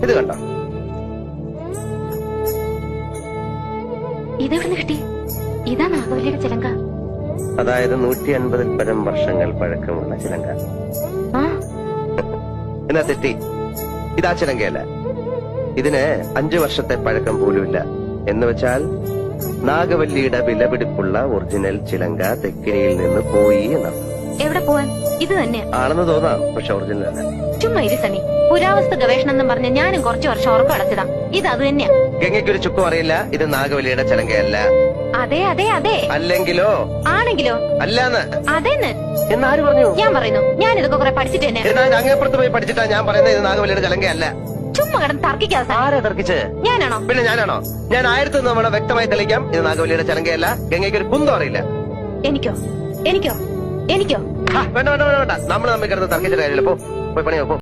ഇത് കണ്ടോ? ഇതെവിടെ കിട്ടി? ഇതാ നാഗവല്ലിയുടെ ചിലങ്ക. അതായത് 150-ൽ പരം വർഷങ്ങൾ പഴക്കമുള്ള ചിലങ്ക. എന്നാ തെറ്റി, ഇതാ ചിലങ്കയല്ല. ഇതിന് 5 വർഷത്തെ പഴക്കം പോലുമില്ല. എന്ന് വെച്ചാൽ നാഗവല്ലിയുടെ വിലപിടിപ്പുള്ള ഒറിജിനൽ ചിലങ്ക തെക്കിനിയിൽ നിന്ന് പോയി എന്നർത്ഥം. എവിടെ പോവാൻ? ഇത് തന്നെ ആണെന്ന് തോന്നാം, പക്ഷെ ഒറിജിനൽ അല്ല. ചുമ്മാ ഇരി സണ്ണി. പുരാവസ്തു ഗവേഷണം എന്നും പറഞ്ഞ് ഞാനും കുറച്ചു വർഷം ഉറക്കം അടച്ചതാ. ഇത് അത് തന്നെയാ. ഗംഗയ്ക്കൊരു ചുക്കും അറിയില്ല ഇത് നാഗവല്ലിയുടെ ചിലങ്കയല്ല. അതെ അതെ അതെ. അല്ലെങ്കിലോ? ആണെങ്കിലോ? അല്ലാന്ന്. അതെന്ന് എന്നാര് പറഞ്ഞു? ഞാൻ പറയുന്നു. ഞാൻ ഇതൊക്കെ കുറെ പഠിച്ചിട്ട് തന്നെ. എന്നാൽ അങ്ങേപ്പുറത്ത് പോയി പഠിച്ചിട്ടാ ഞാൻ പറയുന്നത് ഇത് നാഗവല്ലിയുടെ ചിലങ്കയല്ല. ചുമ്മാ കിടന്ന് തർക്കിക്കാതെ. ആരാ തർക്കിച്ച്? ഞാനാണോ? പിന്നെ ഞാനാണോ? ഞാൻ 1001 തവണ വ്യക്തമായി തെളിയിക്കാം ഇത് നാഗവല്ലിയുടെ ചിലങ്കയല്ല. ഗംഗയ്ക്കൊരു കുന്തം അറിയില്ല. എനിക്കോ? എനിക്കോ? എനിക്കോ? വേണ്ട വേണ്ട വേണ്ട വേണ്ട, നമ്മൾ തമ്മിൽ കിടന്ന് തർക്കിച്ചിട്ട് കാര്യമില്ല. പോയി പണിയോ പോ.